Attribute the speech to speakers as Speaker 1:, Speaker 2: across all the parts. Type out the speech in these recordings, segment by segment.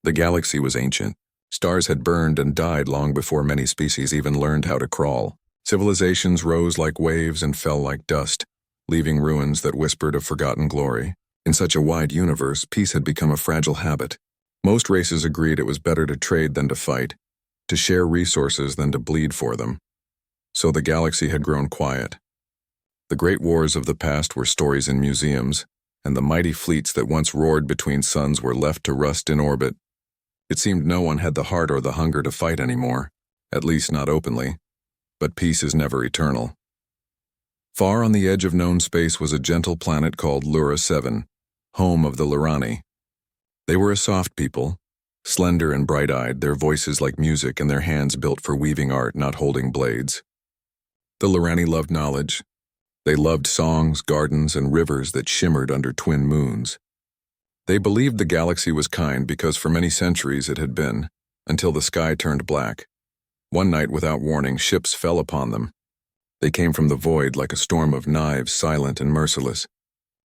Speaker 1: The galaxy was ancient. Stars had burned and died long before many species even learned how to crawl. Civilizations rose like waves and fell like dust, leaving ruins that whispered of forgotten glory. In such a wide universe, peace had become a fragile habit. Most races agreed it was better to trade than to fight, to share resources than to bleed for them. So the galaxy had grown quiet. The great wars of the past were stories in museums, and the mighty fleets that once roared between suns were left to rust in orbit. It seemed no one had the heart or the hunger to fight anymore, at least not openly. But peace is never eternal. Far on the edge of known space was a gentle planet called Lura 7, home of the Lurani. They were a soft people, slender and bright-eyed, their voices like music and their hands built for weaving art, not holding blades. The Lurani loved knowledge. They loved songs, gardens, and rivers that shimmered under twin moons. They believed the galaxy was kind because for many centuries it had been, until the sky turned black. One night, without warning, ships fell upon them. They came from the void like a storm of knives, silent and merciless.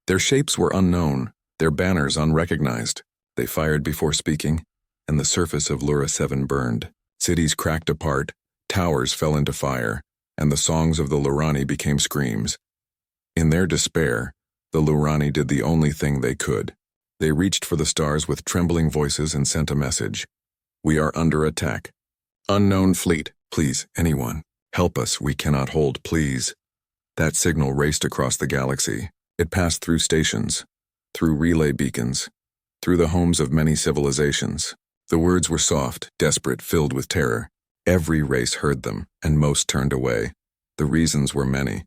Speaker 1: Their shapes were unknown, their banners unrecognized. They fired before speaking, and the surface of Lura 7 burned. Cities cracked apart, towers fell into fire, and the songs of the Lurani became screams. In their despair, the Lurani did the only thing they could. They reached for the stars with trembling voices and sent a message. "We are under attack. Unknown fleet, please, anyone, help us, we cannot hold, please." That signal raced across the galaxy. It passed through stations, through relay beacons, through the homes of many civilizations. The words were soft, desperate, filled with terror. Every race heard them, and most turned away. The reasons were many.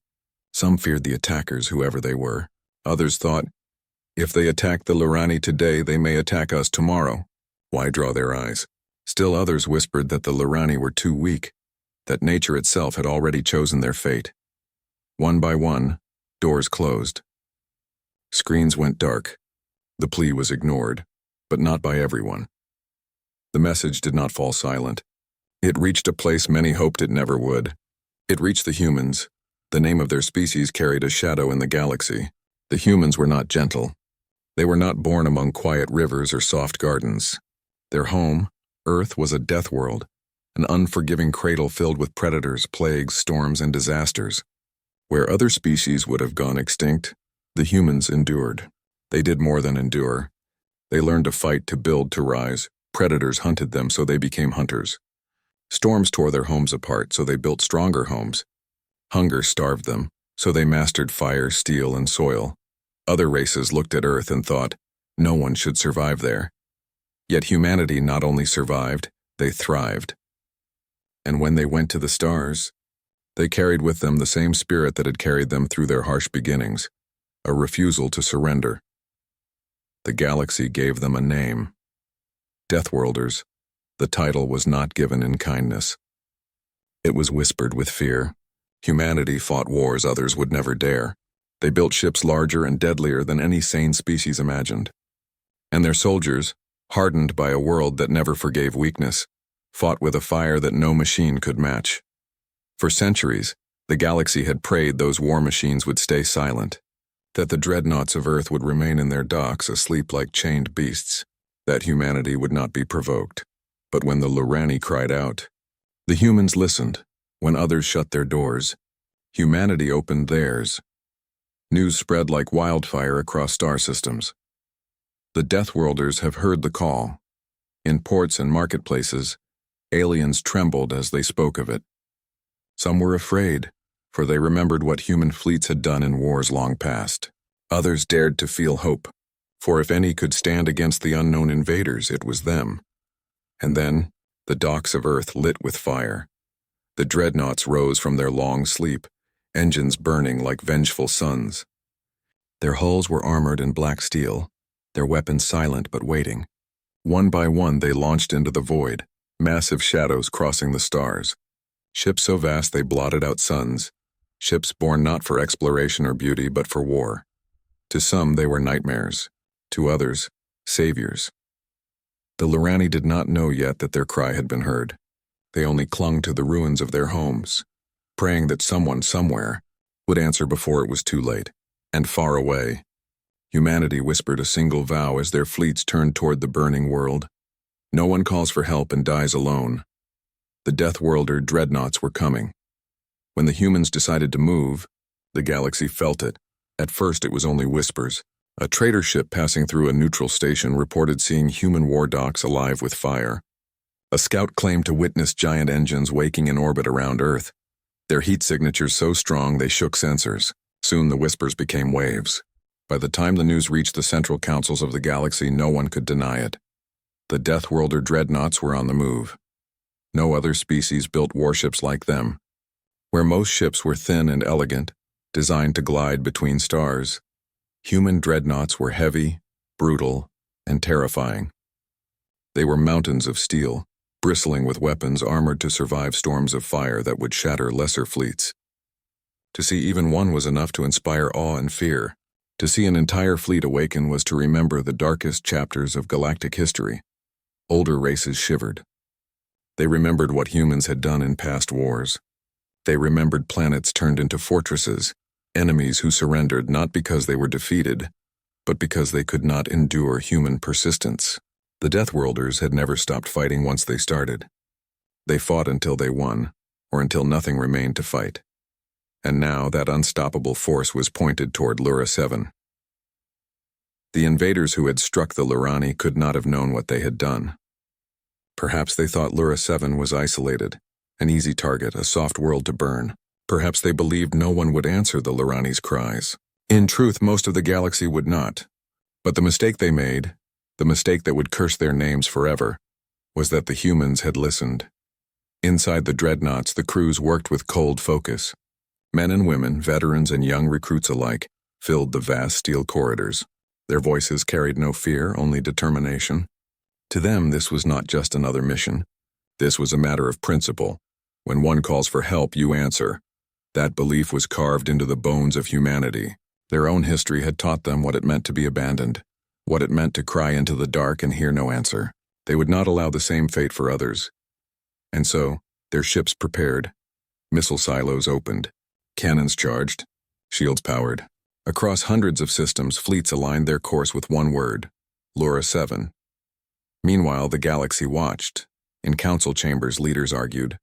Speaker 1: Some feared the attackers, whoever they were. Others thought, if they attack the Lurani today, they may attack us tomorrow. Why draw their eyes? Still others whispered that the Lurani were too weak, that nature itself had already chosen their fate. One by one, doors closed. Screens went dark. The plea was ignored, but not by everyone. The message did not fall silent. It reached a place many hoped it never would. It reached the humans. The name of their species carried a shadow in the galaxy. The humans were not gentle. They were not born among quiet rivers or soft gardens. Their home, Earth, was a death world, an unforgiving cradle filled with predators, plagues, storms, and disasters. Where other species would have gone extinct, the humans endured. They did more than endure. They learned to fight, to build, to rise. Predators hunted them, so they became hunters. Storms tore their homes apart, so they built stronger homes. Hunger starved them, so they mastered fire, steel, and soil. Other races looked at Earth and thought, no one should survive there. Yet humanity not only survived, they thrived. And when they went to the stars, they carried with them the same spirit that had carried them through their harsh beginnings, a refusal to surrender. The galaxy gave them a name. Deathworlders. The title was not given in kindness. It was whispered with fear. Humanity fought wars others would never dare. They built ships larger and deadlier than any sane species imagined. And their soldiers, hardened by a world that never forgave weakness, fought with a fire that no machine could match. For centuries, the galaxy had prayed those war machines would stay silent, that the dreadnoughts of Earth would remain in their docks asleep like chained beasts, that humanity would not be provoked. But when the Lurani cried out, the humans listened. When others shut their doors, humanity opened theirs. News spread like wildfire across star systems. The Deathworlders have heard the call. In ports and marketplaces, aliens trembled as they spoke of it. Some were afraid, for they remembered what human fleets had done in wars long past. Others dared to feel hope, for if any could stand against the unknown invaders, it was them. And then, the docks of Earth lit with fire. The dreadnoughts rose from their long sleep, engines burning like vengeful suns. Their hulls were armored in black steel, their weapons silent but waiting. One by one they launched into the void, massive shadows crossing the stars. Ships so vast they blotted out suns, ships born not for exploration or beauty but for war. To some they were nightmares, to others, saviors. The Lurani did not know yet that their cry had been heard. They only clung to the ruins of their homes, praying that someone somewhere would answer before it was too late. And far away, humanity whispered a single vow as their fleets turned toward the burning world. No one calls for help and dies alone. The Deathworlder Dreadnoughts were coming. When the humans decided to move, the galaxy felt it. At first it was only whispers. A trader ship passing through a neutral station reported seeing human war docks alive with fire. A scout claimed to witness giant engines waking in orbit around Earth, their heat signatures so strong they shook sensors. Soon the whispers became waves. By the time the news reached the central councils of the galaxy, no one could deny it. The Deathworlder Dreadnoughts were on the move. No other species built warships like them. Where most ships were thin and elegant, designed to glide between stars, human dreadnoughts were heavy, brutal, and terrifying. They were mountains of steel, bristling with weapons armored to survive storms of fire that would shatter lesser fleets. To see even one was enough to inspire awe and fear. To see an entire fleet awaken was to remember the darkest chapters of galactic history. Older races shivered. They remembered what humans had done in past wars. They remembered planets turned into fortresses, enemies who surrendered not because they were defeated, but because they could not endure human persistence. The Deathworlders had never stopped fighting once they started. They fought until they won, or until nothing remained to fight. And now that unstoppable force was pointed toward Lura 7. The invaders who had struck the Lurani could not have known what they had done. Perhaps they thought Lura 7 was isolated, an easy target, a soft world to burn. Perhaps they believed no one would answer the Lurani's cries. In truth, most of the galaxy would not. But the mistake they made, the mistake that would curse their names forever, was that the humans had listened. Inside the dreadnoughts, the crews worked with cold focus. Men and women, veterans and young recruits alike, filled the vast steel corridors. Their voices carried no fear, only determination. To them, this was not just another mission. This was a matter of principle. When one calls for help, you answer. That belief was carved into the bones of humanity. Their own history had taught them what it meant to be abandoned, what it meant to cry into the dark and hear no answer. They would not allow the same fate for others. And so, their ships prepared. Missile silos opened. Cannons charged. Shields powered. Across hundreds of systems, fleets aligned their course with one word: Lura 7. Meanwhile, the galaxy watched. In council chambers, leaders argued.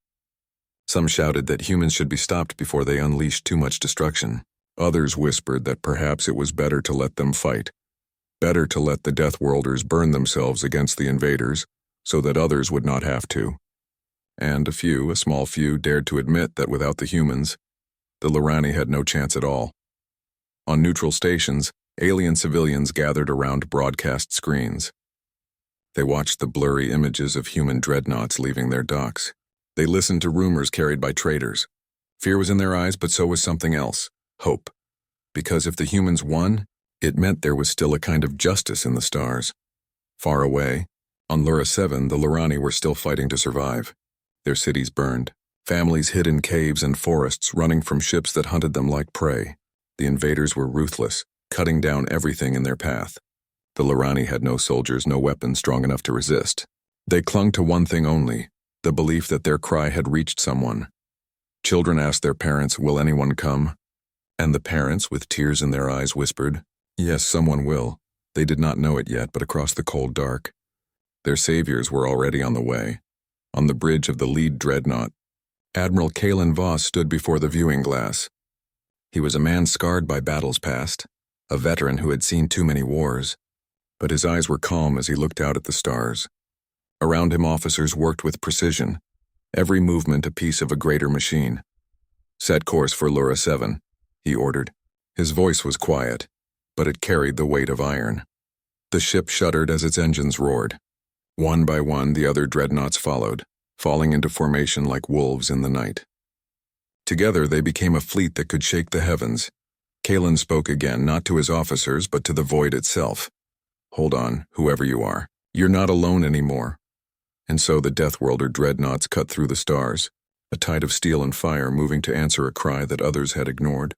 Speaker 1: Some shouted that humans should be stopped before they unleashed too much destruction. Others whispered that perhaps it was better to let them fight. Better to let the Deathworlders burn themselves against the invaders, so that others would not have to. And a small few, dared to admit that without the humans, the Lurani had no chance at all. On neutral stations, alien civilians gathered around broadcast screens. They watched the blurry images of human dreadnoughts leaving their docks. They listened to rumors carried by traitors. Fear was in their eyes, but so was something else: hope. Because if the humans won, it meant there was still a kind of justice in the stars. Far away, on Lura 7, the Lurani were still fighting to survive. Their cities burned. Families hid in caves and forests, running from ships that hunted them like prey. The invaders were ruthless, cutting down everything in their path. The Lurani had no soldiers, no weapons strong enough to resist. They clung to one thing only: the belief that their cry had reached someone. Children asked their parents, "Will anyone come?" And the parents, with tears in their eyes, whispered, "Yes, someone will." They did not know it yet, but across the cold dark, their saviors were already on the way. On the bridge of the lead dreadnought, Admiral Kalen Voss stood before the viewing glass. He was a man scarred by battles past, a veteran who had seen too many wars, but his eyes were calm as he looked out at the stars. Around him, officers worked with precision, every movement a piece of a greater machine. "Set course for Lura 7, he ordered. His voice was quiet, but it carried the weight of iron. The ship shuddered as its engines roared. One by one, the other dreadnoughts followed, falling into formation like wolves in the night. Together, they became a fleet that could shake the heavens. Kalen spoke again, not to his officers, but to the void itself. "Hold on, whoever you are. You're not alone anymore." And so the Deathworlder Dreadnoughts cut through the stars, a tide of steel and fire moving to answer a cry that others had ignored.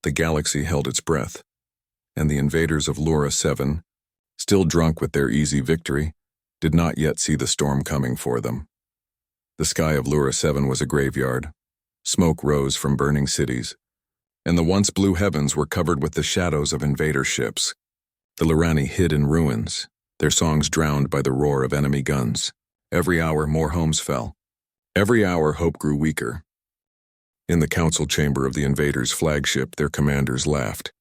Speaker 1: The galaxy held its breath, and the invaders of Lura 7, still drunk with their easy victory, did not yet see the storm coming for them. The sky of Lura 7 was a graveyard. Smoke rose from burning cities, and the once blue heavens were covered with the shadows of invader ships. The Lurani hid in ruins, their songs drowned by the roar of enemy guns. Every hour, more homes fell. Every hour, hope grew weaker. In the council chamber of the invaders' flagship, their commanders laughed.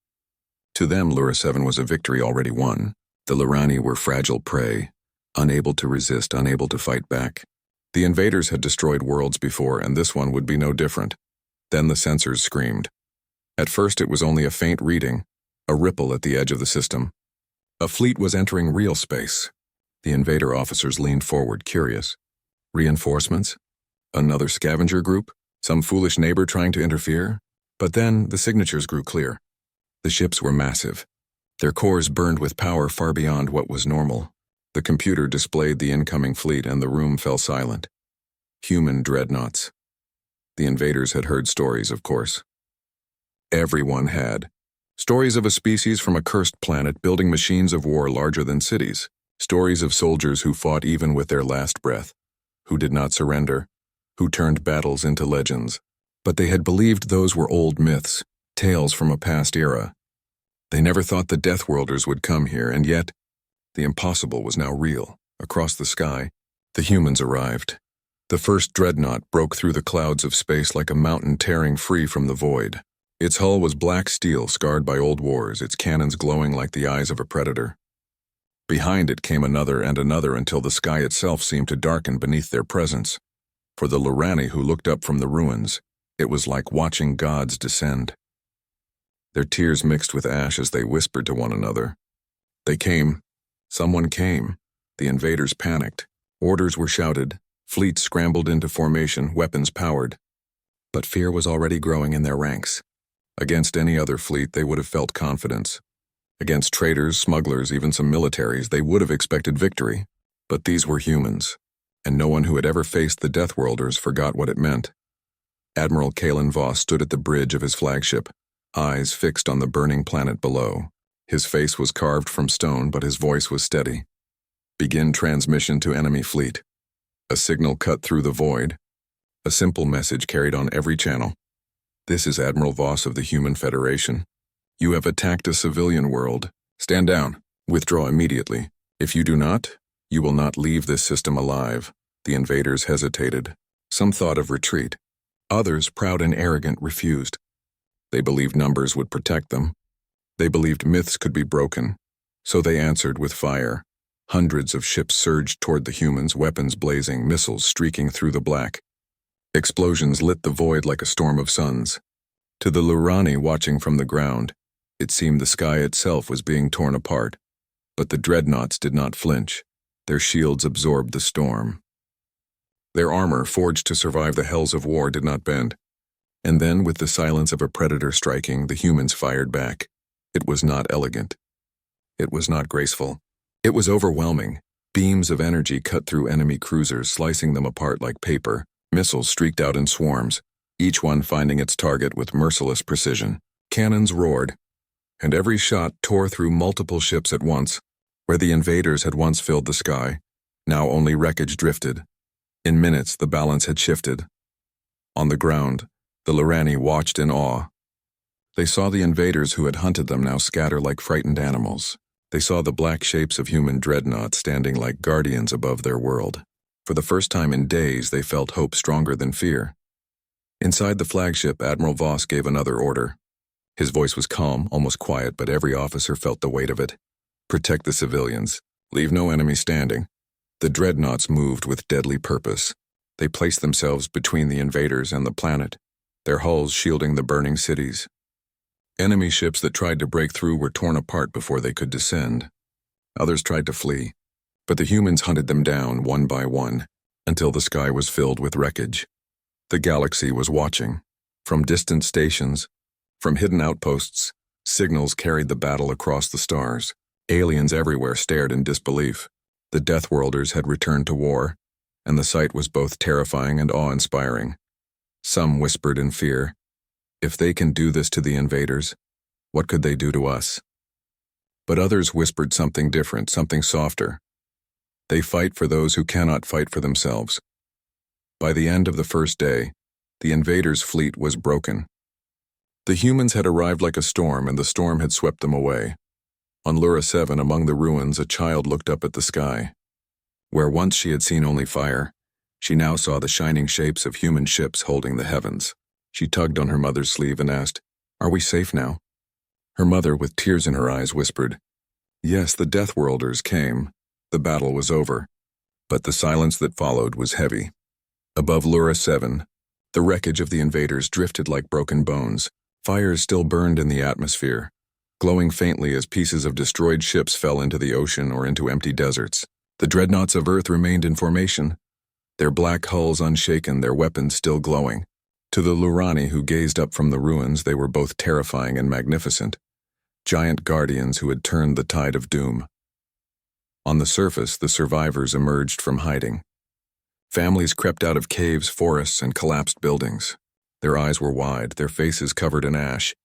Speaker 1: To them, Lura 7 was a victory already won. The Lurani were fragile prey, unable to resist, unable to fight back. The invaders had destroyed worlds before, and this one would be no different. Then the sensors screamed. At first it was only a faint reading, a ripple at the edge of the system. A fleet was entering real space. The invader officers leaned forward, curious. Reinforcements? Another scavenger group? Some foolish neighbor trying to interfere? But then the signatures grew clear. The ships were massive. Their cores burned with power far beyond what was normal. The computer displayed the incoming fleet and the room fell silent. Human dreadnoughts. The invaders had heard stories, of course. Everyone had. Stories of a species from a cursed planet building machines of war larger than cities. Stories of soldiers who fought even with their last breath, who did not surrender, who turned battles into legends. But they had believed those were old myths, tales from a past era. They never thought the Deathworlders would come here, and yet, the impossible was now real. Across the sky, the humans arrived. The first dreadnought broke through the clouds of space like a mountain tearing free from the void. Its hull was black steel scarred by old wars, its cannons glowing like the eyes of a predator. Behind it came another and another until the sky itself seemed to darken beneath their presence. For the Lurani who looked up from the ruins, it was like watching gods descend. Their tears mixed with ash as they whispered to one another. They came. Someone came. The invaders panicked. Orders were shouted. Fleets scrambled into formation, weapons powered. But fear was already growing in their ranks. Against any other fleet, they would have felt confidence. Against traders, smugglers, even some militaries, they would have expected victory. But these were humans, and no one who had ever faced the Deathworlders forgot what it meant. Admiral Kalen Voss stood at the bridge of his flagship, eyes fixed on the burning planet below. His face was carved from stone, but his voice was steady. Begin transmission to enemy fleet. A signal cut through the void. A simple message carried on every channel. This is Admiral Voss of the Human Federation. You have attacked a civilian world. Stand down. Withdraw immediately. If you do not, you will not leave this system alive. The invaders hesitated. Some thought of retreat. Others, proud and arrogant, refused. They believed numbers would protect them. They believed myths could be broken. So they answered with fire. Hundreds of ships surged toward the humans, weapons blazing, missiles streaking through the black. Explosions lit the void like a storm of suns. To the Lurani watching from the ground, it seemed the sky itself was being torn apart. But the dreadnoughts did not flinch. Their shields absorbed the storm. Their armor, forged to survive the hells of war, did not bend. And then, with the silence of a predator striking, the humans fired back. It was not elegant. It was not graceful. It was overwhelming. Beams of energy cut through enemy cruisers, slicing them apart like paper. Missiles streaked out in swarms, each one finding its target with merciless precision. Cannons roared, and every shot tore through multiple ships at once. Where the invaders had once filled the sky, now only wreckage drifted. In minutes, the balance had shifted. On the ground, the Lurani watched in awe. They saw the invaders who had hunted them now scatter like frightened animals. They saw the black shapes of human dreadnoughts standing like guardians above their world. For the first time in days, they felt hope stronger than fear. Inside the flagship, Admiral Voss gave another order. His voice was calm, almost quiet, but every officer felt the weight of it. Protect the civilians. Leave no enemy standing. The dreadnoughts moved with deadly purpose. They placed themselves between the invaders and the planet, their hulls shielding the burning cities. Enemy ships that tried to break through were torn apart before they could descend. Others tried to flee, but the humans hunted them down one by one until the sky was filled with wreckage. The galaxy was watching. From distant stations, from hidden outposts, signals carried the battle across the stars. Aliens everywhere stared in disbelief. The Deathworlders had returned to war, and the sight was both terrifying and awe-inspiring. Some whispered in fear, if they can do this to the invaders, what could they do to us? But others whispered something different, something softer. They fight for those who cannot fight for themselves. By the end of the first day, the invaders' fleet was broken. The humans had arrived like a storm, and the storm had swept them away. On Lura 7, among the ruins, a child looked up at the sky. Where once she had seen only fire, she now saw the shining shapes of human ships holding the heavens. She tugged on her mother's sleeve and asked, "Are we safe now?" Her mother, with tears in her eyes, whispered, "Yes, the Deathworlders came. The battle was over." But the silence that followed was heavy. Above Lura 7, the wreckage of the invaders drifted like broken bones. Fires still burned in the atmosphere, glowing faintly as pieces of destroyed ships fell into the ocean or into empty deserts. The dreadnoughts of Earth remained in formation, their black hulls unshaken, their weapons still glowing. To the Lurani who gazed up from the ruins, they were both terrifying and magnificent, giant guardians who had turned the tide of doom. On the surface, the survivors emerged from hiding. Families crept out of caves, forests, and collapsed buildings. Their eyes were wide, their faces covered in ash,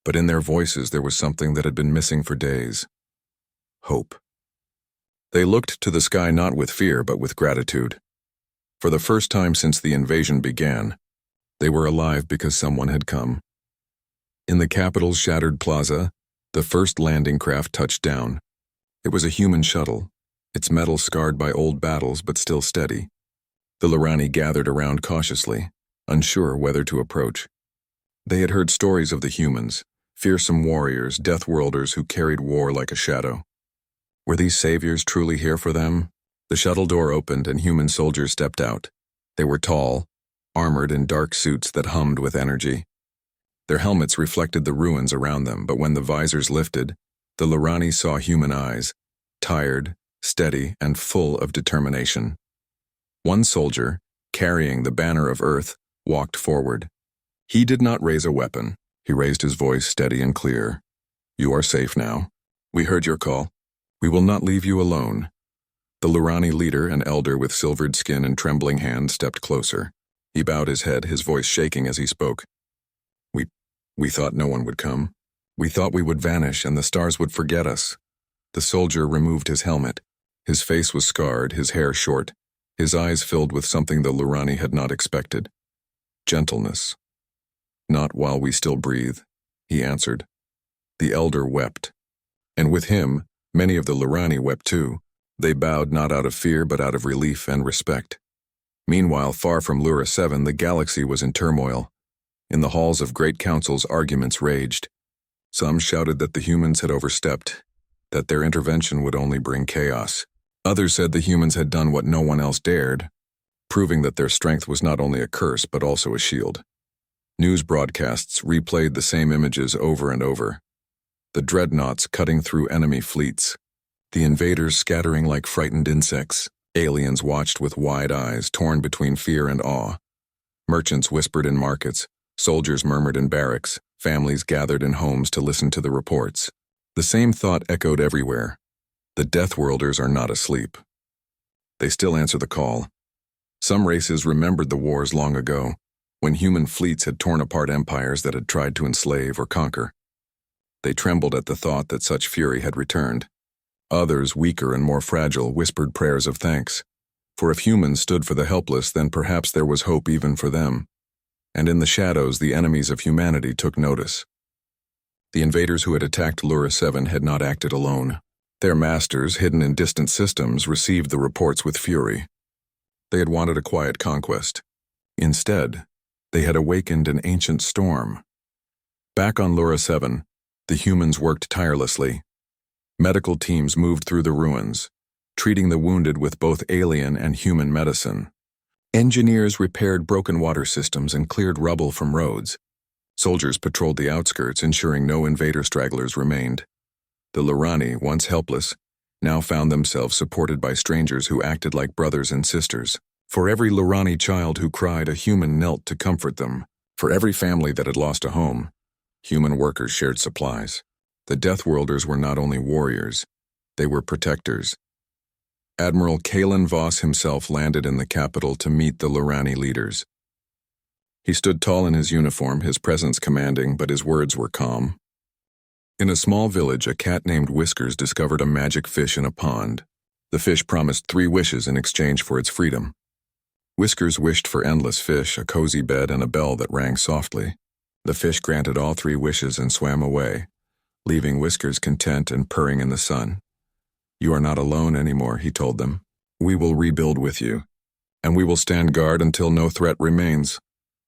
Speaker 1: but in their voices there was something that had been missing for days: hope. They looked to the sky not with fear but with gratitude. For the first time since the invasion began, they were alive because someone had come. In the capital's shattered plaza, the first landing craft touched down. It was a human shuttle, its metal scarred by old battles but still steady. The Lurani gathered around cautiously, unsure whether to approach. They had heard stories of the humans, fearsome warriors, Deathworlders who carried war like a shadow. Were these saviors truly here for them? The shuttle door opened and human soldiers stepped out. They were tall, armored in dark suits that hummed with energy. Their helmets reflected the ruins around them, but when the visors lifted, the Lurani saw human eyes, tired, steady, and full of determination. One soldier, carrying the banner of Earth, walked forward. He did not raise a weapon. He raised his voice steady and clear. "You are safe now. We heard your call. We will not leave you alone." The Lurani leader, an elder with silvered skin and trembling hands, stepped closer. He bowed his head, his voice shaking as he spoke. We thought no one would come. We thought we would vanish and the stars would forget us." The soldier removed his helmet. His face was scarred, his hair short, his eyes filled with something the Lurani had not expected: gentleness. "Not while we still breathe," he answered. The elder wept. And with him, many of the Lurani wept too. They bowed not out of fear but out of relief and respect. Meanwhile, far from Lura 7, the galaxy was in turmoil. In the halls of great councils, arguments raged. Some shouted that the humans had overstepped, that their intervention would only bring chaos. Others said the humans had done what no one else dared, proving that their strength was not only a curse but also a shield. News broadcasts replayed the same images over and over: the dreadnoughts cutting through enemy fleets, the invaders scattering like frightened insects. Aliens watched with wide eyes, torn between fear and awe. Merchants whispered in markets, soldiers murmured in barracks, families gathered in homes to listen to the reports. The same thought echoed everywhere: the Deathworlders are not asleep. They still answer the call. Some races remembered the wars long ago, when human fleets had torn apart empires that had tried to enslave or conquer. They trembled at the thought that such fury had returned. Others, weaker and more fragile, whispered prayers of thanks. For if humans stood for the helpless, then perhaps there was hope even for them. And in the shadows, the enemies of humanity took notice. The invaders who had attacked Lura 7 had not acted alone. Their masters, hidden in distant systems, received the reports with fury. They had wanted a quiet conquest. Instead, they had awakened an ancient storm. Back on Lura 7, the humans worked tirelessly. Medical teams moved through the ruins, treating the wounded with both alien and human medicine. Engineers repaired broken water systems and cleared rubble from roads. Soldiers patrolled the outskirts, ensuring no invader stragglers remained. The Lurani, once helpless, now found themselves supported by strangers who acted like brothers and sisters. For every Lurani child who cried, a human knelt to comfort them. For every family that had lost a home, human workers shared supplies. The Deathworlders were not only warriors, they were protectors. Admiral Kalen Voss himself landed in the capital to meet the Lurani leaders. He stood tall in his uniform, his presence commanding, but his words were calm. In a small village, a cat named Whiskers discovered a magic fish in a pond. The fish promised 3 wishes in exchange for its freedom. Whiskers wished for endless fish, a cozy bed, and a bell that rang softly. The fish granted all 3 wishes and swam away, leaving Whiskers content and purring in the sun. "You are not alone anymore," he told them. "We will rebuild with you, and we will stand guard until no threat remains."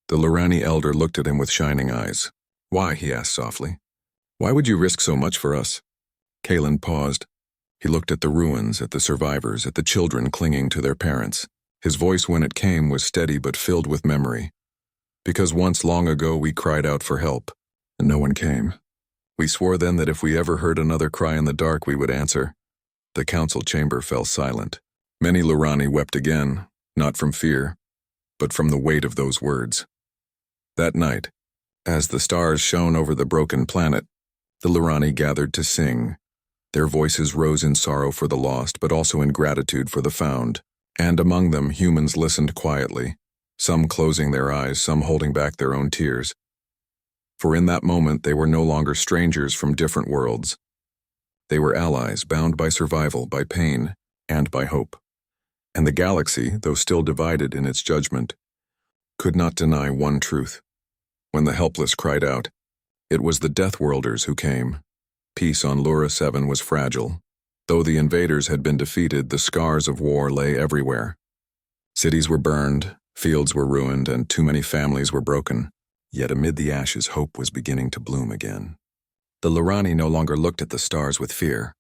Speaker 1: The Lurani elder looked at him with shining eyes. "Why?" he asked softly. "Why would you risk so much for us?" Kalen paused. He looked at the ruins, at the survivors, at the children clinging to their parents. His voice, when it came, was steady but filled with memory. "Because once long ago we cried out for help, and no one came. We swore then that if we ever heard another cry in the dark, we would answer." The council chamber fell silent. Many Lurani wept again, not from fear, but from the weight of those words. That night, as the stars shone over the broken planet, the Lurani gathered to sing. Their voices rose in sorrow for the lost, but also in gratitude for the found. And among them, humans listened quietly, some closing their eyes, some holding back their own tears. For in that moment, they were no longer strangers from different worlds. They were allies, bound by survival, by pain, and by hope. And the galaxy, though still divided in its judgment, could not deny one truth. When the helpless cried out, it was the Deathworlders who came. Peace on Lura 7 was fragile. Though the invaders had been defeated, the scars of war lay everywhere. Cities were burned, fields were ruined, and too many families were broken. Yet amid the ashes, hope was beginning to bloom again. The Lurani no longer looked at the stars with fear.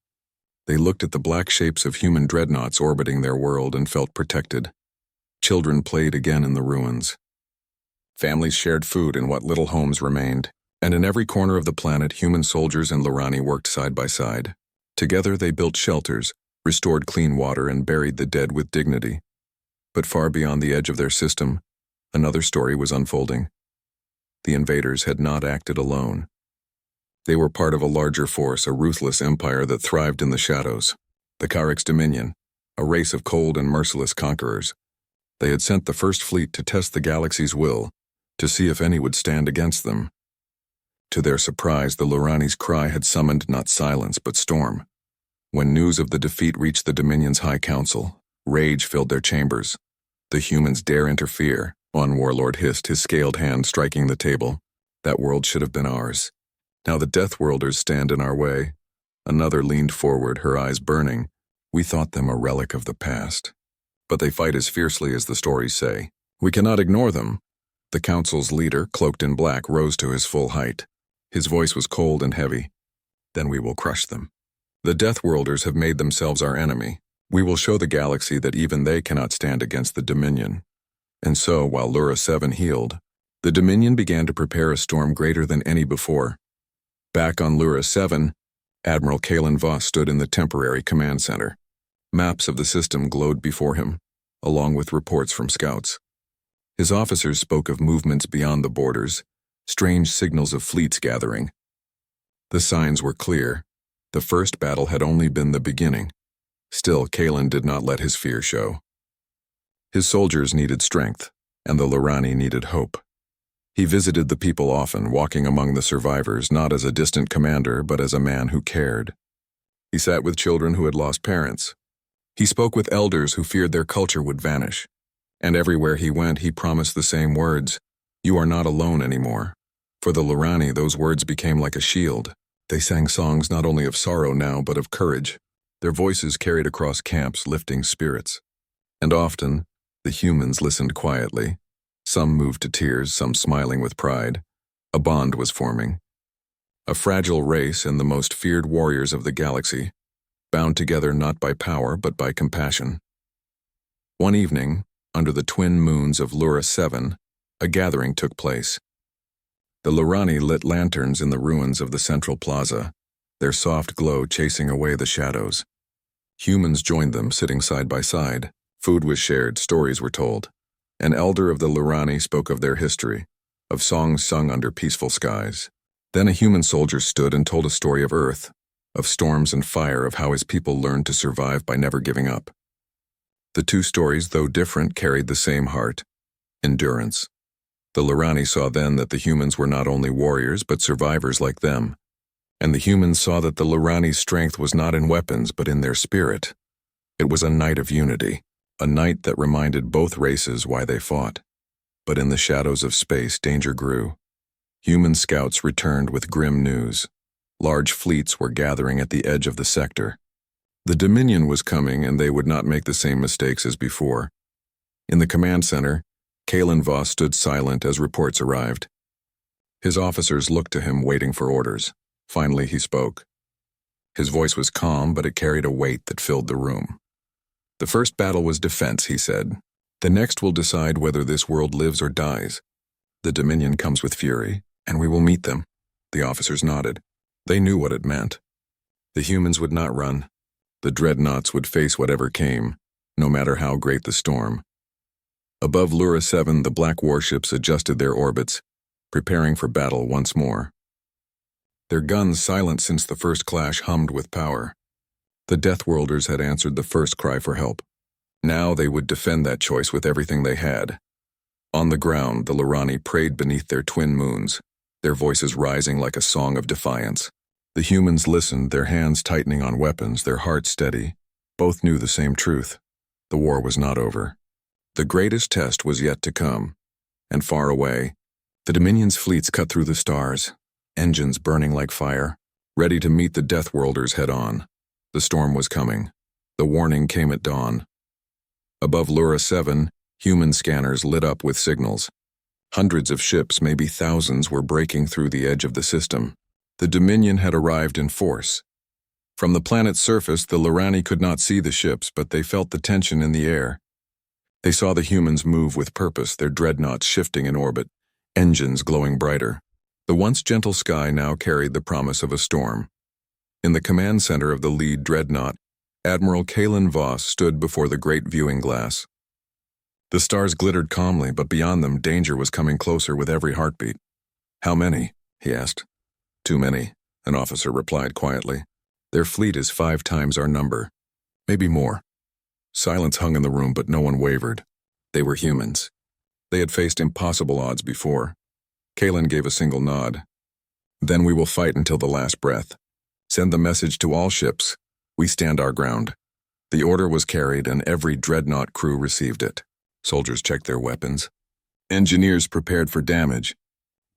Speaker 1: They looked at the black shapes of human dreadnoughts orbiting their world and felt protected. Children played again in the ruins. Families shared food in what little homes remained, and in every corner of the planet, human soldiers and Lurani worked side by side. Together they built shelters, restored clean water, and buried the dead with dignity. But far beyond the edge of their system, another story was unfolding. The invaders had not acted alone. They were part of a larger force, a ruthless empire that thrived in the shadows. The Karik's Dominion, a race of cold and merciless conquerors. They had sent the first fleet to test the galaxy's will, to see if any would stand against them. To their surprise, the Lurani's cry had summoned not silence but storm. When news of the defeat reached the Dominion's High Council, rage filled their chambers. The humans dare interfere, one warlord hissed, his scaled hand striking the table. That world should have been ours. Now the Deathworlders stand in our way. Another leaned forward, her eyes burning. We thought them a relic of the past. But they fight as fiercely as the stories say. We cannot ignore them. The council's leader, cloaked in black, rose to his full height. His voice was cold and heavy. Then we will crush them. The Deathworlders have made themselves our enemy. We will show the galaxy that even they cannot stand against the Dominion. And so, while Lura 7 healed, the Dominion began to prepare a storm greater than any before. Back on Lura 7, Admiral Kalen Voss stood in the temporary command center. Maps of the system glowed before him, along with reports from scouts. His officers spoke of movements beyond the borders, strange signals of fleets gathering. The signs were clear. The first battle had only been the beginning. Still, Kalen did not let his fear show. His soldiers needed strength, and the Lurani needed hope. He visited the people often, walking among the survivors, not as a distant commander, but as a man who cared. He sat with children who had lost parents. He spoke with elders who feared their culture would vanish. And everywhere he went, he promised the same words: "You are not alone anymore." For the Lurani, those words became like a shield. They sang songs not only of sorrow now, but of courage. Their voices carried across camps, lifting spirits. And often, the humans listened quietly. Some moved to tears, some smiling with pride. A bond was forming. A fragile race and the most feared warriors of the galaxy, bound together not by power but by compassion. One evening, under the twin moons of Lura 7, a gathering took place. The Lurani lit lanterns in the ruins of the central plaza, their soft glow chasing away the shadows. Humans joined them, sitting side by side. Food was shared, stories were told. An elder of the Lurani spoke of their history, of songs sung under peaceful skies. Then a human soldier stood and told a story of Earth, of storms and fire, of how his people learned to survive by never giving up. The two stories, though different, carried the same heart: endurance. The Lurani saw then that the humans were not only warriors, but survivors like them. And the humans saw that the Lurani's strength was not in weapons, but in their spirit. It was a night of unity, a night that reminded both races why they fought. But in the shadows of space, danger grew. Human scouts returned with grim news. Large fleets were gathering at the edge of the sector. The Dominion was coming, and they would not make the same mistakes as before. In the command center, Kalen Voss stood silent as reports arrived. His officers looked to him, waiting for orders. Finally, he spoke. His voice was calm, but it carried a weight that filled the room. "The first battle was defense," he said. "The next will decide whether this world lives or dies. The Dominion comes with fury, and we will meet them." The officers nodded. They knew what it meant. The humans would not run. The dreadnoughts would face whatever came, no matter how great the storm. Above Lura 7, the black warships adjusted their orbits, preparing for battle once more. Their guns, silent since the first clash, hummed with power. The Deathworlders had answered the first cry for help. Now they would defend that choice with everything they had. On the ground, the Lurani prayed beneath their twin moons, their voices rising like a song of defiance. The humans listened, their hands tightening on weapons, their hearts steady. Both knew the same truth. The war was not over. The greatest test was yet to come. And far away, the Dominion's fleets cut through the stars, engines burning like fire, ready to meet the Deathworlders head-on. The storm was coming. The warning came at dawn. Above Lura 7, human scanners lit up with signals. Hundreds of ships, maybe thousands, were breaking through the edge of the system. The Dominion had arrived in force. From the planet's surface, the Lurani could not see the ships, but they felt the tension in the air. They saw the humans move with purpose, their dreadnoughts shifting in orbit, engines glowing brighter. The once gentle sky now carried the promise of a storm. In the command center of the lead dreadnought, Admiral Kalen Voss stood before the great viewing glass. The stars glittered calmly, but beyond them, danger was coming closer with every heartbeat. "How many?" he asked. "Too many," an officer replied quietly. "Their fleet is 5 times our number. Maybe more." Silence hung in the room, but no one wavered. They were humans. They had faced impossible odds before. Kalen gave a single nod. "Then we will fight until the last breath. Send the message to all ships. We stand our ground." The order was carried, and every dreadnought crew received it. Soldiers checked their weapons. Engineers prepared for damage.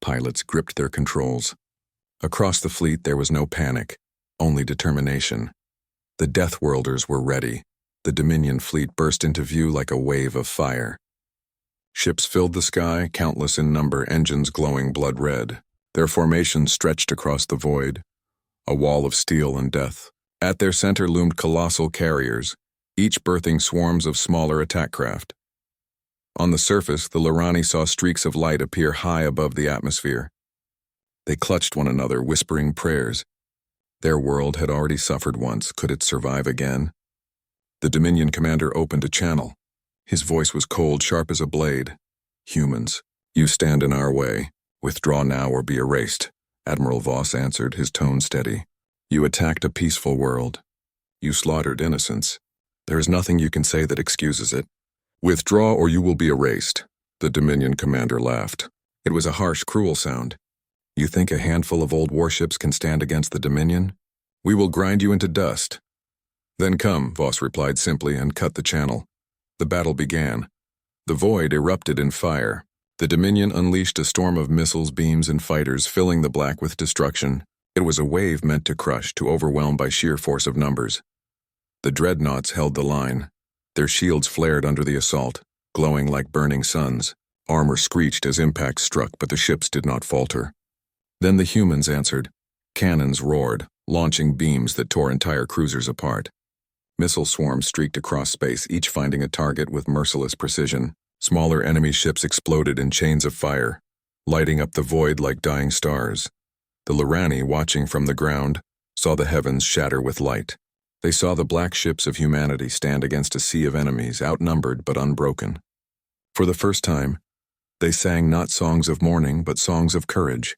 Speaker 1: Pilots gripped their controls. Across the fleet there was no panic, only determination. The Deathworlders were ready. The Dominion fleet burst into view like a wave of fire. Ships filled the sky, countless in number, engines glowing blood red. Their formations stretched across the void, a wall of steel and death. At their center loomed colossal carriers, each birthing swarms of smaller attack craft. On the surface, the Lurani saw streaks of light appear high above the atmosphere. They clutched one another, whispering prayers. Their world had already suffered once. Could it survive again? The Dominion commander opened a channel. His voice was cold, sharp as a blade. "Humans, you stand in our way. Withdraw now or be erased," Admiral Voss answered, his tone steady. "You attacked a peaceful world. You slaughtered innocents. There is nothing you can say that excuses it. Withdraw or you will be erased." The Dominion commander laughed. It was a harsh, cruel sound. "You think a handful of old warships can stand against the Dominion? We will grind you into dust." "Then come," Voss replied simply, and cut the channel. The battle began. The void erupted in fire. The Dominion unleashed a storm of missiles, beams, and fighters, filling the black with destruction. It was a wave meant to crush, to overwhelm by sheer force of numbers. The dreadnoughts held the line. Their shields flared under the assault, glowing like burning suns. Armor screeched as impacts struck, but the ships did not falter. Then the humans answered. Cannons roared, launching beams that tore entire cruisers apart. Missile swarms streaked across space, each finding a target with merciless precision. Smaller enemy ships exploded in chains of fire, lighting up the void like dying stars. The Lurani, watching from the ground, saw the heavens shatter with light. They saw the black ships of humanity stand against a sea of enemies, outnumbered but unbroken. For the first time, they sang not songs of mourning, but songs of courage,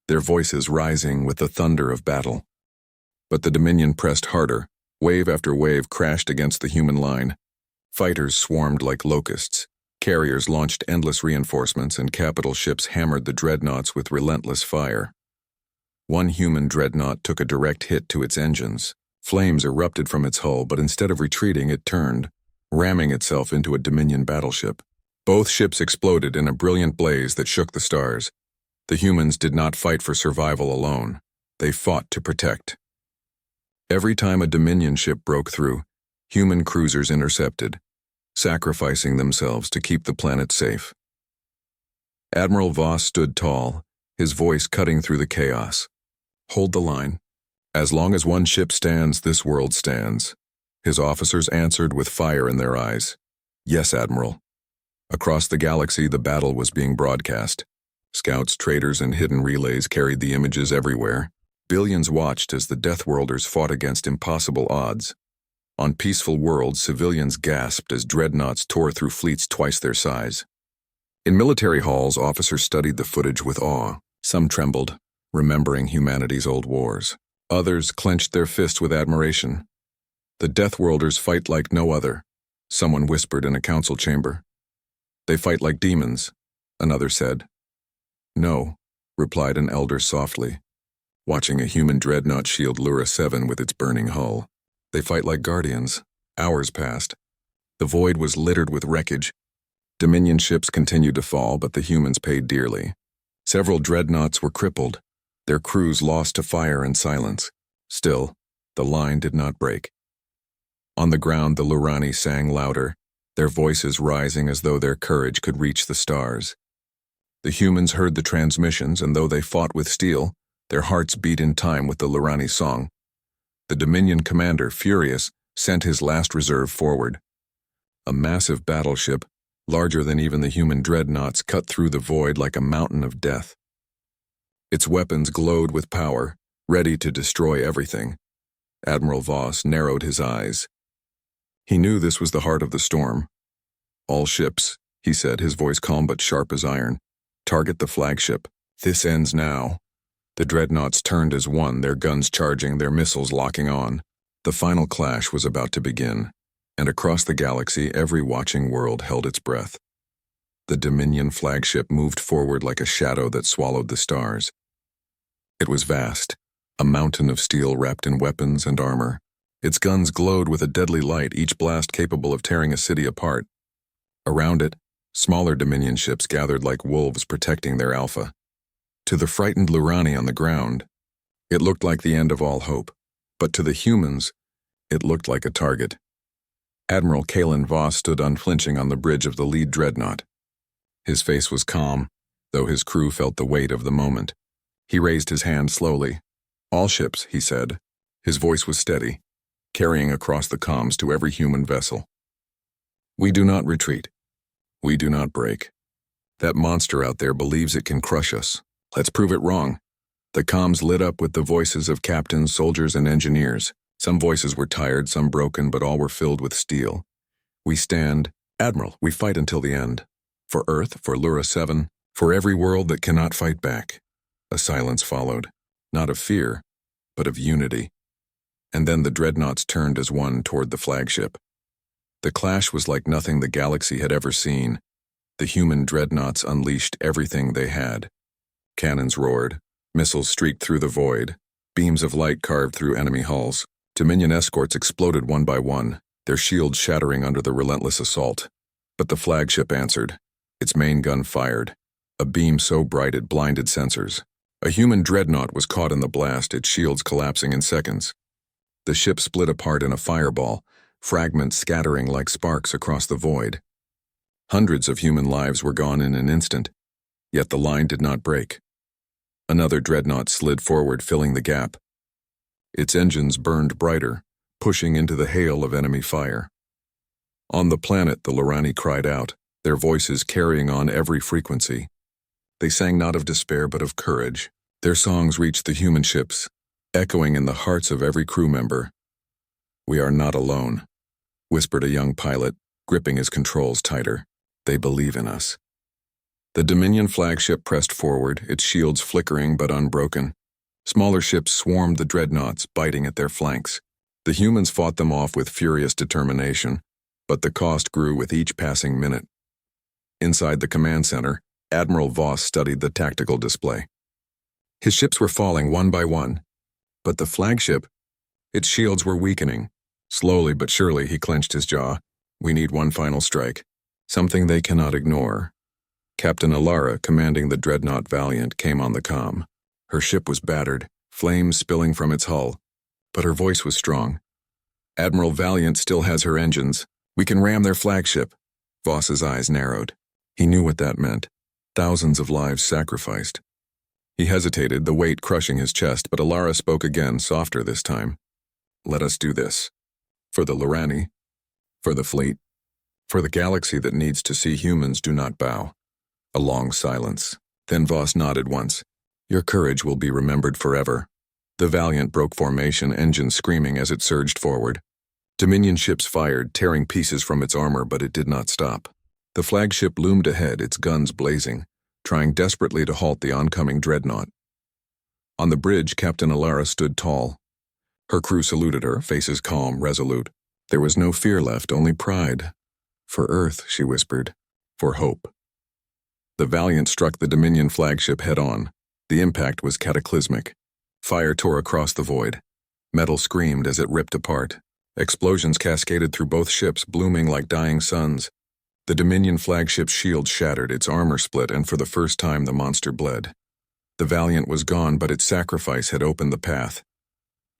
Speaker 1: their voices rising with the thunder of battle. But the Dominion pressed harder. Wave after wave crashed against the human line. Fighters swarmed like locusts. Carriers launched endless reinforcements, and capital ships hammered the dreadnoughts with relentless fire. One human dreadnought took a direct hit to its engines. Flames erupted from its hull, but instead of retreating, it turned, ramming itself into a Dominion battleship. Both ships exploded in a brilliant blaze that shook the stars. The humans did not fight for survival alone. They fought to protect. Every time a Dominion ship broke through, human cruisers intercepted, sacrificing themselves to keep the planet safe. Admiral Voss stood tall, his voice cutting through the chaos. "Hold the line. As long as one ship stands, this world stands." His officers answered with fire in their eyes. "Yes, Admiral." Across the galaxy, the battle was being broadcast. Scouts, traders, and hidden relays carried the images everywhere. Billions watched as the Deathworlders fought against impossible odds. On peaceful worlds, civilians gasped as dreadnoughts tore through fleets twice their size. In military halls, officers studied the footage with awe. Some trembled, remembering humanity's old wars. Others clenched their fists with admiration. "The Deathworlders fight like no other," someone whispered in a council chamber. "They fight like demons," another said. "No," replied an elder softly, watching a human dreadnought shield Lura 7 with its burning hull. "They fight like guardians." Hours passed. The void was littered with wreckage. Dominion ships continued to fall, but the humans paid dearly. Several dreadnoughts were crippled, their crews lost to fire and silence. Still, the line did not break. On the ground, the Lurani sang louder, their voices rising as though their courage could reach the stars. The humans heard the transmissions, and though they fought with steel, their hearts beat in time with the Lurani song. The Dominion commander, furious, sent his last reserve forward. A massive battleship, larger than even the human dreadnoughts, cut through the void like a mountain of death. Its weapons glowed with power, ready to destroy everything. Admiral Voss narrowed his eyes. He knew this was the heart of the storm. "All ships," he said, his voice calm but sharp as iron. "Target the flagship. This ends now." The dreadnoughts turned as one, their guns charging, their missiles locking on. The final clash was about to begin, and across the galaxy, every watching world held its breath. The Dominion flagship moved forward like a shadow that swallowed the stars. It was vast, a mountain of steel wrapped in weapons and armor. Its guns glowed with a deadly light, each blast capable of tearing a city apart. Around it, smaller Dominion ships gathered like wolves protecting their alpha. To the frightened Lurani on the ground, it looked like the end of all hope, but to the humans, it looked like a target. Admiral Kalen Voss stood unflinching on the bridge of the lead dreadnought. His face was calm, though his crew felt the weight of the moment. He raised his hand slowly. "All ships," he said. His voice was steady, carrying across the comms to every human vessel. "We do not retreat. We do not break. That monster out there believes it can crush us. Let's prove it wrong." The comms lit up with the voices of captains, soldiers, and engineers. Some voices were tired, some broken, but all were filled with steel. "We stand, Admiral, we fight until the end. For Earth, for Lura 7, for every world that cannot fight back." A silence followed, not of fear, but of unity. And then the dreadnoughts turned as one toward the flagship. The clash was like nothing the galaxy had ever seen. The human dreadnoughts unleashed everything they had. Cannons roared, missiles streaked through the void, beams of light carved through enemy hulls. Dominion escorts exploded one by one, their shields shattering under the relentless assault. But the flagship answered. Its main gun fired, a beam so bright it blinded sensors. A human dreadnought was caught in the blast, its shields collapsing in seconds. The ship split apart in a fireball, fragments scattering like sparks across the void. Hundreds of human lives were gone in an instant, yet the line did not break. Another dreadnought slid forward, filling the gap. Its engines burned brighter, pushing into the hail of enemy fire. On the planet, the Lurani cried out, their voices carrying on every frequency. They sang not of despair but of courage. Their songs reached the human ships, echoing in the hearts of every crew member. "We are not alone," whispered a young pilot, gripping his controls tighter. "They believe in us." The Dominion flagship pressed forward, its shields flickering but unbroken. Smaller ships swarmed the dreadnoughts, biting at their flanks. The humans fought them off with furious determination, but the cost grew with each passing minute. Inside the command center, Admiral Voss studied the tactical display. His ships were falling one by one, but the flagship, its shields were weakening. Slowly but surely he clenched his jaw. "We need one final strike, something they cannot ignore." Captain Alara, commanding the dreadnought Valiant, came on the comm. Her ship was battered, flames spilling from its hull. But her voice was strong. "Admiral Valiant still has her engines. We can ram their flagship." Voss's eyes narrowed. He knew what that meant. Thousands of lives sacrificed. He hesitated, the weight crushing his chest, but Alara spoke again, softer this time. "Let us do this. For the Lorani. For the fleet. For the galaxy that needs to see humans do not bow." A long silence. Then Voss nodded once. "Your courage will be remembered forever." The Valiant broke formation, engines screaming as it surged forward. Dominion ships fired, tearing pieces from its armor, but it did not stop. The flagship loomed ahead, its guns blazing, trying desperately to halt the oncoming dreadnought. On the bridge, Captain Alara stood tall. Her crew saluted her, faces calm, resolute. There was no fear left, only pride. "For Earth," she whispered. "For hope." The Valiant struck the Dominion flagship head-on. The impact was cataclysmic. Fire tore across the void. Metal screamed as it ripped apart. Explosions cascaded through both ships, blooming like dying suns. The Dominion flagship's shield shattered, its armor split, and for the first time the monster bled. The Valiant was gone, but its sacrifice had opened the path.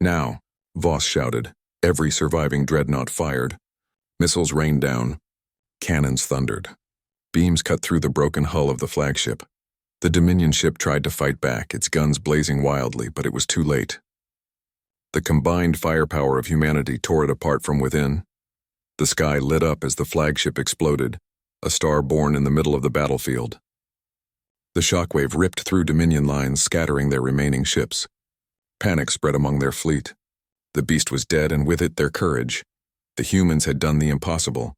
Speaker 1: "Now," Voss shouted. Every surviving dreadnought fired. Missiles rained down. Cannons thundered. Beams cut through the broken hull of the flagship. The Dominion ship tried to fight back, its guns blazing wildly, but it was too late. The combined firepower of humanity tore it apart from within. The sky lit up as the flagship exploded, a star born in the middle of the battlefield. The shockwave ripped through Dominion lines, scattering their remaining ships. Panic spread among their fleet. The beast was dead, and with it their courage. The humans had done the impossible.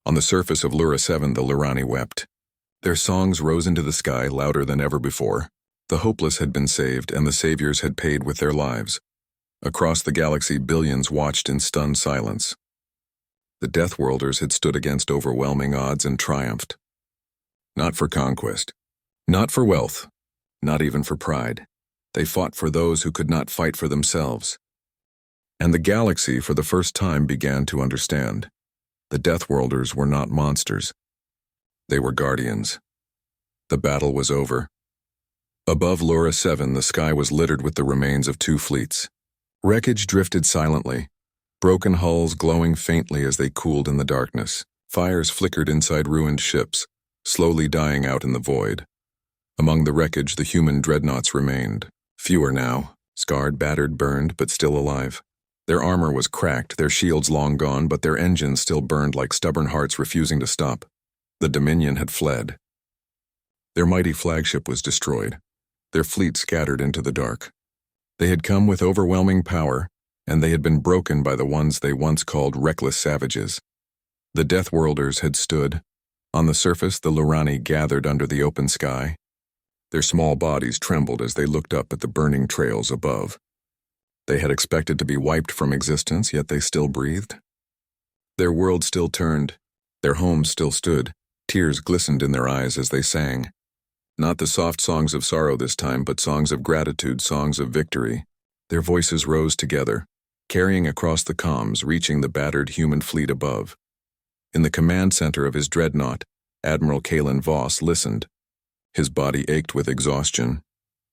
Speaker 1: On the surface of Lura 7, the Lorani wept. Their songs rose into the sky louder than ever before. The hopeless had been saved, and the saviors had paid with their lives. Across the galaxy, billions watched in stunned silence. The Deathworlders had stood against overwhelming odds and triumphed. Not for conquest. Not for wealth. Not even for pride. They fought for those who could not fight for themselves. And the galaxy, for the first time, began to understand. The Deathworlders were not monsters. They were guardians. The battle was over. Above Lura 7, the sky was littered with the remains of two fleets. Wreckage drifted silently, broken hulls glowing faintly as they cooled in the darkness. Fires flickered inside ruined ships, slowly dying out in the void. Among the wreckage, the human dreadnoughts remained. Fewer now, scarred, battered, burned, but still alive. Their armor was cracked, their shields long gone, but their engines still burned like stubborn hearts refusing to stop. The Dominion had fled. Their mighty flagship was destroyed, their fleet scattered into the dark. They had come with overwhelming power, and they had been broken by the ones they once called reckless savages. The Deathworlders had stood. On the surface, the Lorani gathered under the open sky. Their small bodies trembled as they looked up at the burning trails above. They had expected to be wiped from existence, yet they still breathed. Their world still turned. Their homes still stood. Tears glistened in their eyes as they sang. Not the soft songs of sorrow this time, but songs of gratitude, songs of victory. Their voices rose together, carrying across the comms, reaching the battered human fleet above. In the command center of his dreadnought, Admiral Kalen Voss listened. His body ached with exhaustion,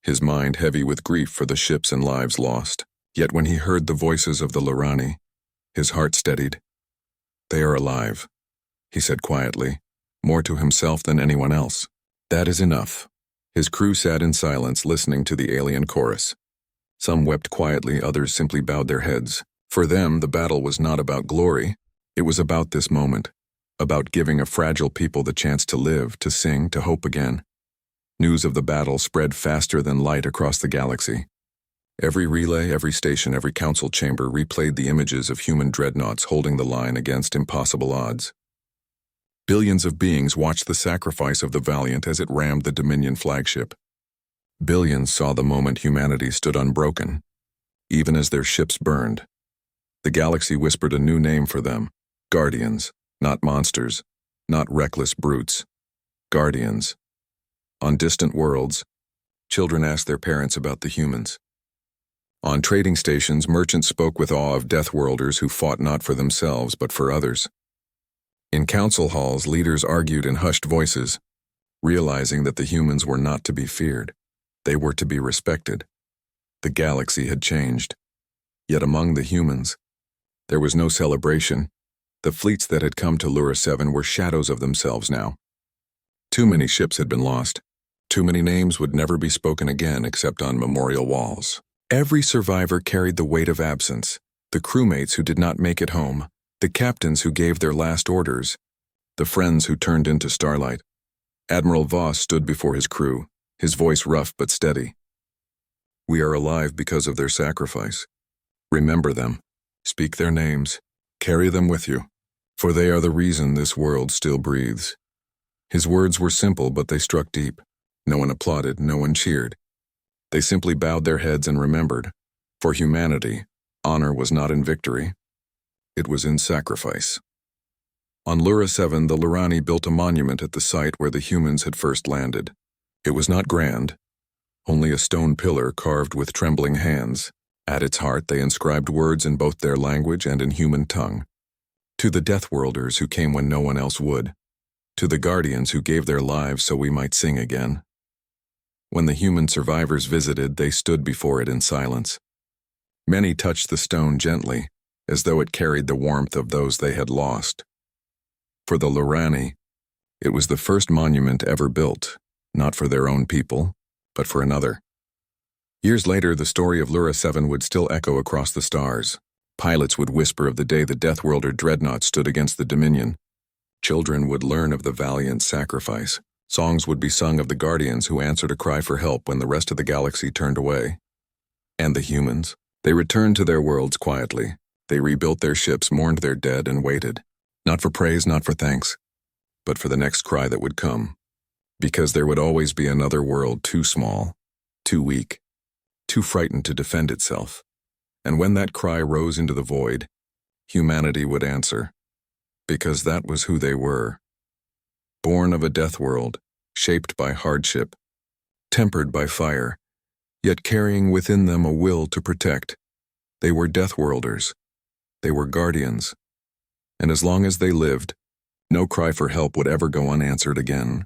Speaker 1: his mind heavy with grief for the ships and lives lost. Yet when he heard the voices of the Lorani, his heart steadied. "They are alive," he said quietly, more to himself than anyone else. "That is enough." His crew sat in silence, listening to the alien chorus. Some wept quietly, others simply bowed their heads. For them, the battle was not about glory. It was about this moment, about giving a fragile people the chance to live, to sing, to hope again. News of the battle spread faster than light across the galaxy. Every relay, every station, every council chamber replayed the images of human dreadnoughts holding the line against impossible odds. Billions of beings watched the sacrifice of the Valiant as it rammed the Dominion flagship. Billions saw the moment humanity stood unbroken, even as their ships burned. The galaxy whispered a new name for them: Guardians, not monsters, not reckless brutes. Guardians. On distant worlds, children asked their parents about the humans. On trading stations, merchants spoke with awe of Deathworlders who fought not for themselves but for others. In council halls, leaders argued in hushed voices, realizing that the humans were not to be feared. They were to be respected. The galaxy had changed. Yet among the humans, there was no celebration. The fleets that had come to Lura 7 were shadows of themselves now. Too many ships had been lost. Too many names would never be spoken again except on memorial walls. Every survivor carried the weight of absence, the crewmates who did not make it home, the captains who gave their last orders, the friends who turned into starlight. Admiral Voss stood before his crew, his voice rough but steady. We are alive because of their sacrifice. Remember them, speak their names, carry them with you, for they are the reason this world still breathes. His words were simple, but they struck deep. No one applauded, no one cheered. They simply bowed their heads and remembered. For humanity, honor was not in victory. It was in sacrifice. On Lura 7, the Lurani built a monument at the site where the humans had first landed. It was not grand, only a stone pillar carved with trembling hands. At its heart, they inscribed words in both their language and in human tongue. To the Deathworlders who came when no one else would. To the Guardians who gave their lives so we might sing again. When the human survivors visited, they stood before it in silence. Many touched the stone gently, as though it carried the warmth of those they had lost. For the Lurani, it was the first monument ever built, not for their own people, but for another. Years later, the story of Lura 7 would still echo across the stars. Pilots would whisper of the day the Deathworlder Dreadnoughts stood against the Dominion. Children would learn of the valiant sacrifice. Songs would be sung of the Guardians who answered a cry for help when the rest of the galaxy turned away. And the humans? They returned to their worlds quietly. They rebuilt their ships, mourned their dead, and waited. Not for praise, not for thanks, but for the next cry that would come. Because there would always be another world too small, too weak, too frightened to defend itself. And when that cry rose into the void, humanity would answer. Because that was who they were. Born of a death world, shaped by hardship, tempered by fire, yet carrying within them a will to protect. They were Deathworlders. They were Guardians. And as long as they lived, no cry for help would ever go unanswered again.